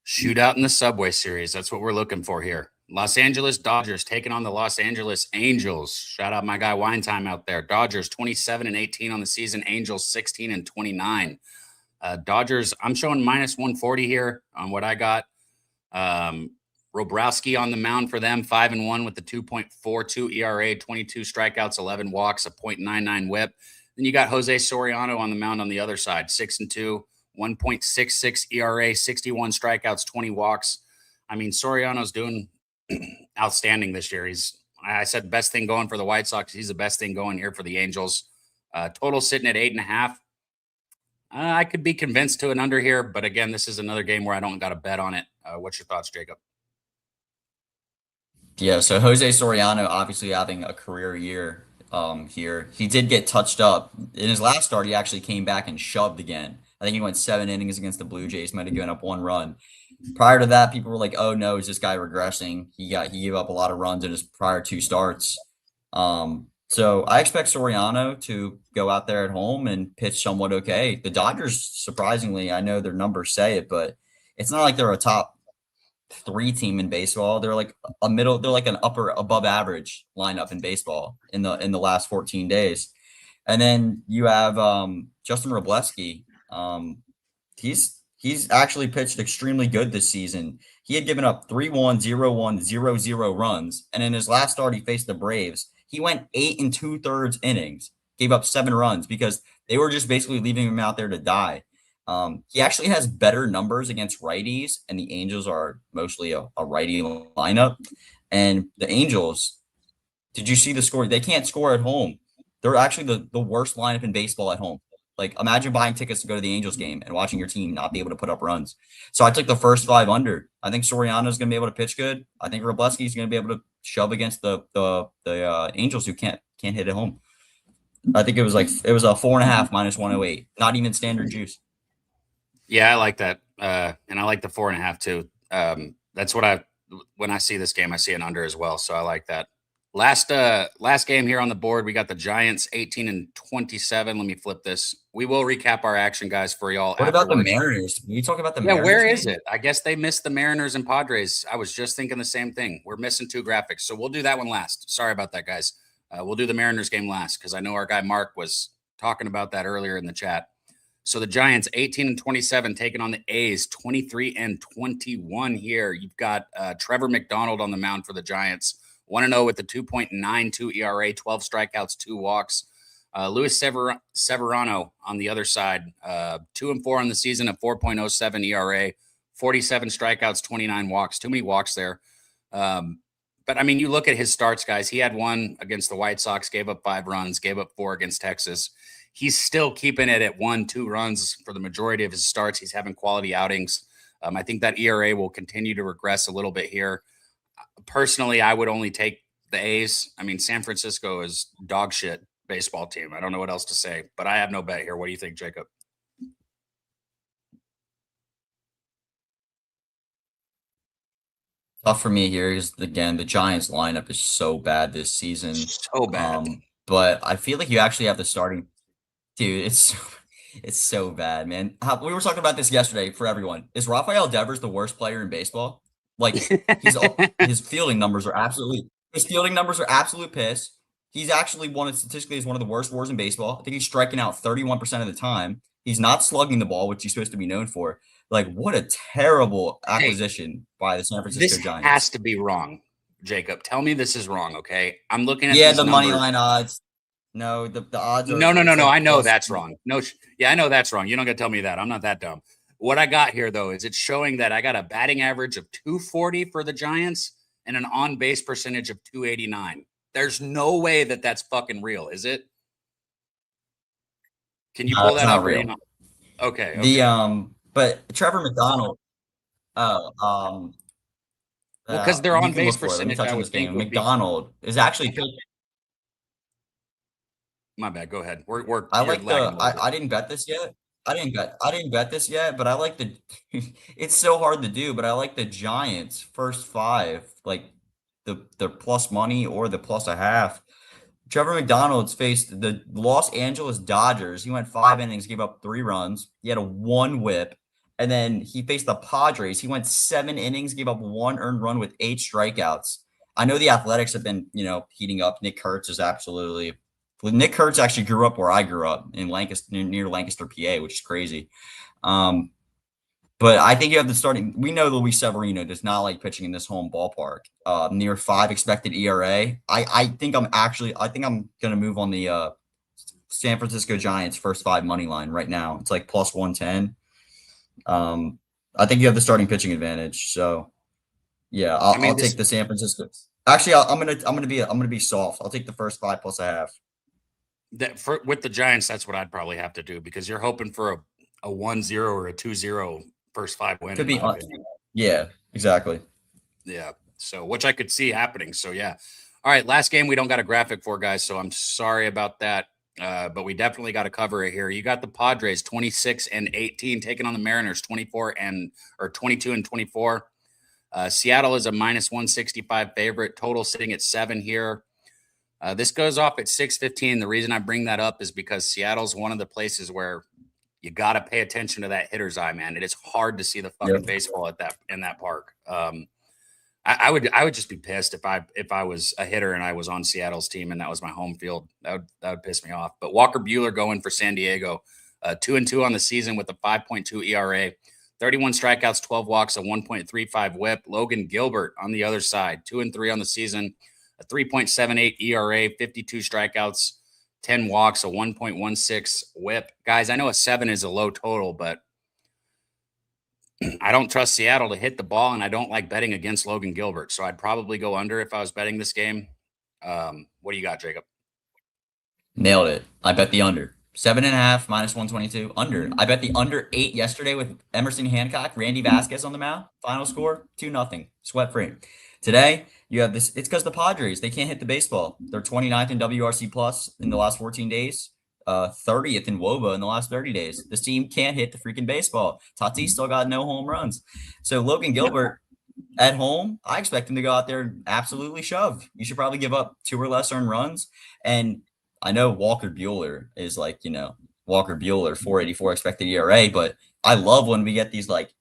S1: Shootout in the Subway Series. That's what we're looking for here. Los Angeles Dodgers taking on the Los Angeles Angels. Shout out my guy Wine Time out there. Dodgers 27-18 on the season. Angels 16-29. Dodgers, I'm showing -140 here on what I got. Robrowski on the mound for them, 5-1 with the 2.42 ERA, 22 strikeouts, 11 walks, a .99 whip. Then you got Jose Soriano on the mound on the other side, 6-2, 1.66 ERA, 61 strikeouts, 20 walks. I mean, Soriano's doing outstanding this year. I said best thing going for the White Sox. He's the best thing going here for the Angels. Total sitting at 8.5. I could be convinced to an under here, but again, this is another game where I don't got a bet on it. What's your thoughts, Jacob?
S2: Yeah, so Jose Soriano obviously having a career year here. He did get touched up. In his last start, he actually came back and shoved again. I think he went 7 innings against the Blue Jays, might have given up 1 run. Prior to that, people were like, oh no, is this guy regressing? He gave up a lot of runs in his prior 2 starts. So I expect Soriano to go out there at home and pitch somewhat okay. The Dodgers, surprisingly, I know their numbers say it, but it's not like they're a top 3 team in baseball. They're like they're like an upper above average lineup in baseball in the last 14 days. And then you have Justin Wroblewski. He's actually pitched extremely good this season. He had given up 3-1, 0-1, 0-0 runs. And in his last start, he faced the Braves. He went 8 2/3 innings, gave up 7 runs because they were just basically leaving him out there to die. He actually has better numbers against righties, and the Angels are mostly a righty lineup. And the Angels, did you see the score? They can't score at home. They're actually the worst lineup in baseball at home. Like, imagine buying tickets to go to the Angels game and watching your team not be able to put up runs. So I took the first 5 under. I think Soriano's going to be able to pitch good. I think Robleski's going to be able to shove against the Angels who can't hit at home. I think it was a 4.5 minus 108. Not even standard juice.
S1: Yeah, I like that, and I like the 4.5 too. That's what when I see this game, I see an under as well. So I like that. Last game here on the board, we got the Giants 18 and 27. Let me flip this. We will recap our action, guys, for y'all.
S2: What about the
S1: afterwards.
S2: Mariners? Can you talk about the
S1: Yeah,
S2: Mariners
S1: where is
S2: game?
S1: it? I guess they missed the Mariners and Padres. I was just thinking the same thing. We're missing 2 graphics, so we'll do that one last. Sorry about that, guys. We'll do the Mariners game last because I know our guy Mark was talking about that earlier in the chat. So the Giants 18 and 27 taking on the A's 23 and 21 here. You've got Trevor McDonald on the mound for the Giants. 1-0 with the 2.92 ERA, 12 strikeouts, 2 walks. Luis Severino on the other side, 2-4 on the season, a 4.07 ERA, 47 strikeouts, 29 walks. Too many walks there. But I mean, you look at his starts, guys. He had one against the White Sox, gave up 5 runs, gave up 4 against Texas. He's still keeping it at 1-2 runs for the majority of his starts. He's having quality outings. I think that ERA will continue to regress a little bit here. Personally, I would only take the A's. I mean, San Francisco is dog shit baseball team. I don't know what else to say, but I have no bet here. What do you think, Jacob?
S2: Tough for me here is, again, the Giants lineup is so bad this season.
S1: So bad.
S2: But I feel like you actually have the starting. Dude, it's so bad, man. We were talking about this yesterday for everyone. Is Rafael Devers the worst player in baseball? Like, his fielding numbers are absolute piss. He's actually statistically is one of the worst WARs in baseball. I think he's striking out 31% of the time. He's not slugging the ball, which he's supposed to be known for. Like, what a terrible acquisition by the San Francisco
S1: This
S2: Giants.
S1: has to be wrong, Jacob. Tell me this is wrong, okay? I'm looking at
S2: Yeah,
S1: these
S2: the money
S1: numbers.
S2: line odds. No, the odds are.
S1: No.
S2: Like
S1: I know
S2: plus,
S1: that's wrong. No, yeah, I know that's wrong. You don't got to tell me that. I'm not that dumb. What I got here, though, is it's showing that I got a batting average of 240 for the Giants and an on base percentage of 289. There's no way that that's fucking real, is it? Can you pull
S2: it's
S1: that
S2: not
S1: up?
S2: real.
S1: Okay.
S2: But Trevor McDonald. Oh,
S1: Well, because their
S2: you
S1: on
S2: can
S1: base
S2: look for it. Let me
S1: percentage,
S2: touch
S1: I
S2: on
S1: would
S2: this
S1: think
S2: game.
S1: would be.
S2: McDonald is actually.
S1: My bad. Go ahead.
S2: I
S1: You're
S2: like
S1: lagging a little bit.
S2: I didn't bet this yet. I didn't bet this yet, but I like the. It's so hard to do, but I like the Giants first 5, like the plus money or the plus a half. Trevor McDonald's faced the Los Angeles Dodgers. He went 5 innings, gave up 3 runs. He had a 1 whip. And then he faced the Padres. He went 7 innings, gave up 1 earned run with 8 strikeouts. I know the Athletics have been, heating up. Nick Kurtz is absolutely. Nick Kurtz actually grew up where I grew up in Lancaster, near Lancaster, PA, which is crazy. But I think you have the starting. We know Luis Severino does not like pitching in this home ballpark. Near 5 expected ERA. I think I'm gonna move on the San Francisco Giants first 5 money line right now. It's like plus 110. I think you have the starting pitching advantage. So yeah, I'll take the San Francisco. Actually, I'm gonna be soft. I'll take the first 5 plus a half.
S1: With the Giants, that's what I'd probably have to do because you're hoping for a 1-0 or a 2-0 first 5 win.
S2: Could be. Yeah, exactly.
S1: Yeah. So, which I could see happening. So, yeah. All right. Last game, we don't got a graphic for, guys. So, I'm sorry about that. But we definitely got to cover it here. You got the Padres 26 and 18 taking on the Mariners 22 and 24. Seattle is a minus 165 favorite. Total sitting at 7 here. This goes off at 6:15. The reason I bring that up is because Seattle's one of the places where you got to pay attention to that hitter's eye, man. It is hard to see the fucking baseball in that park. I would just be pissed if I was a hitter and I was on Seattle's team and that was my home field. That would piss me off. But Walker Buehler going for San Diego, 2-2 on the season with a 5.2 ERA, 31 strikeouts, 12 walks, a 1.35 WHIP. Logan Gilbert on the other side, 2-3 on the season, a 3.78 ERA, 52 strikeouts, 10 walks, a 1.16 WHIP. Guys, I know a 7 is a low total, but I don't trust Seattle to hit the ball, and I don't like betting against Logan Gilbert. So I'd probably go under if I was betting this game. What do you got, Jacob?
S2: Nailed it. I bet the under. 7.5 minus 122. Under. I bet the under 8 yesterday with Emerson Hancock, Randy Vasquez on the mound. Final score 2-0. Sweat free. Today, you have this. It's because the Padres, they can't hit the baseball. They're 29th in WRC plus in the last 14 days. 30th in WOBA in the last 30 days. This team can't hit the freaking baseball. Tatis still got no home runs. So Logan Gilbert at home, I expect him to go out there and absolutely shove. You should probably give up 2 or less earned runs. And I know Walker Buehler is like, Walker Buehler, 4.84 expected ERA, but I love when we get these like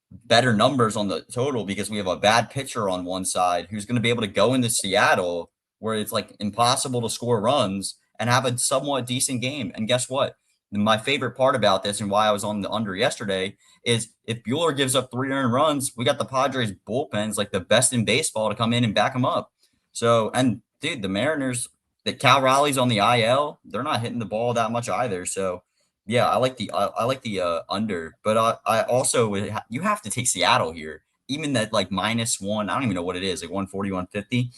S2: better numbers on the total because we have a bad pitcher on one side who's going to be able to go into Seattle where it's like impossible to score runs and have a somewhat decent game. And guess what? My favorite part about this and why I was on the under yesterday is if Bueller gives up 3 earned runs, we got the Padres bullpens like the best in baseball to come in and back them up. So, and dude, the Mariners, that Cal Raleigh's on the IL, they're not hitting the ball that much either. So, yeah, I like the under, but I also you have to take Seattle here, even that like -1. I don't even know what it is, like 140, 150.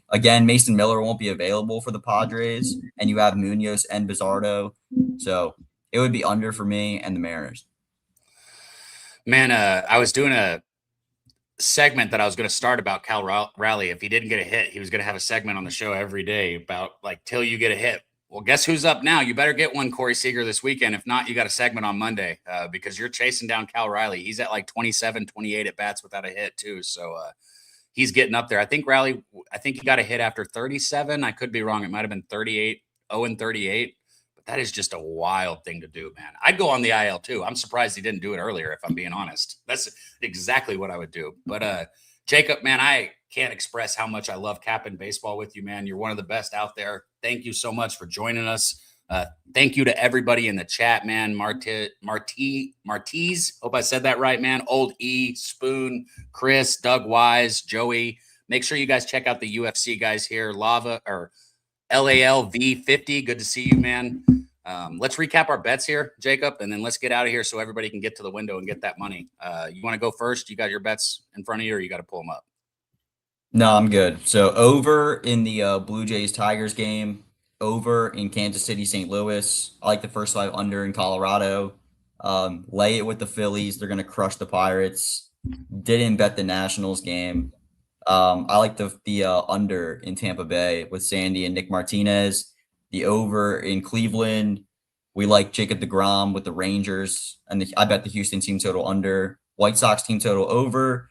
S2: Again, Mason Miller won't be available for the Padres, and you have Munoz and Bizardo, so it would be under for me and the Mariners.
S1: Man, I was doing a segment that I was going to start about Cal Raleigh. If he didn't get a hit, he was going to have a segment on the show every day about like till you get a hit. Well, guess who's up now? You better get one, Corey Seager, this weekend. If not, you got a segment on Monday because you're chasing down Cal Riley. He's at like 27, 28 at bats without a hit too. So he's getting up there. I think he got a hit after 37. I could be wrong. It might have been 38, 0-38. But that is just a wild thing to do, man. I'd go on the IL too. I'm surprised he didn't do it earlier, if I'm being honest. That's exactly what I would do. But Jacob, man, I can't express how much I love capping baseball with you, man. You're one of the best out there. Thank you so much for joining us. Thank you to everybody in the chat, man. Martiz, hope I said that right, man. Old E, Spoon, Chris, Doug Wise, Joey. Make sure you guys check out the UFC guys here. Lava or LALV50. Good to see you, man. Let's recap our bets here, Jacob, and then let's get out of here so everybody can get to the window and get that money. You want to go first? You got your bets in front of you, or you got to pull them up?
S2: No, I'm good. So over in the Blue Jays Tigers game, over in Kansas City, St. Louis. I like the first 5 under in Colorado. Lay it with the Phillies. They're going to crush the Pirates. Didn't bet the Nationals game. I like the under in Tampa Bay with Sandy and Nick Martinez. The over in Cleveland. We like Jacob deGrom with the Rangers. And I bet the Houston team total under. White Sox team total over.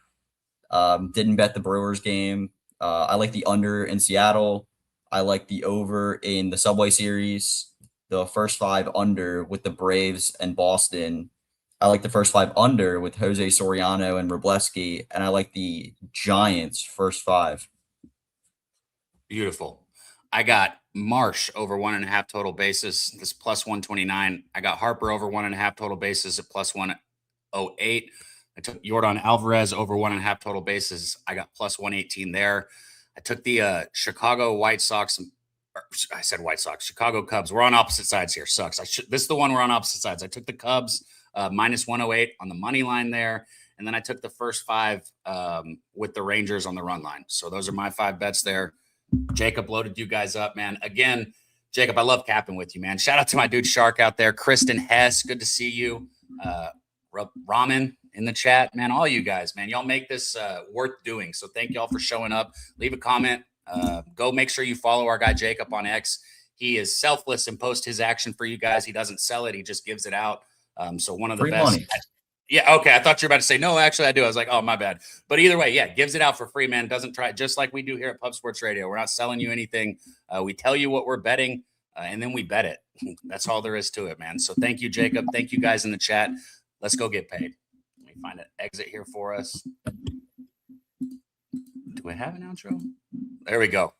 S2: Didn't bet the Brewers game. I like the under in Seattle. I like the over in the Subway Series. The first 5 under with the Braves and Boston. I like the first 5 under with Jose Soriano and Wroblewski. And I like the Giants first 5.
S1: Beautiful. I got Marsh over 1.5 total bases. This plus 129. I got Harper over 1.5 total bases at plus 108. I took Yordan Alvarez over 1.5 total bases. I got plus 118 there. I took the Chicago White Sox. I said White Sox, Chicago Cubs. We're on opposite sides here. Sucks. This is the one we're on opposite sides. I took the Cubs minus 108 on the money line there. And then I took the first 5 with the Rangers on the run line. So those are my 5 bets there. Jacob loaded you guys up, man. Again, Jacob, I love capping with you, man. Shout out to my dude Shark out there. Kristen Hess, good to see you. Ramen in the chat, man. All you guys, man. Y'all make this worth doing. So thank y'all for showing up. Leave a comment. Go make sure you follow our guy Jacob on X. He is selfless and posts his action for you guys. He doesn't sell it. He just gives it out. So one of the
S2: Free
S1: best.
S2: money.
S1: Yeah, okay. I thought you were about to say, no, actually I do. I was like, oh, my bad. But either way, yeah, gives it out for free, man. Doesn't try, just like we do here at Pub Sports Radio. We're not selling you anything. We tell you what we're betting, and then we bet it. That's all there is to it, man. So thank you, Jacob. Thank you guys in the chat. Let's go get paid. Let me find an exit here for us. Do we have an outro? There we go.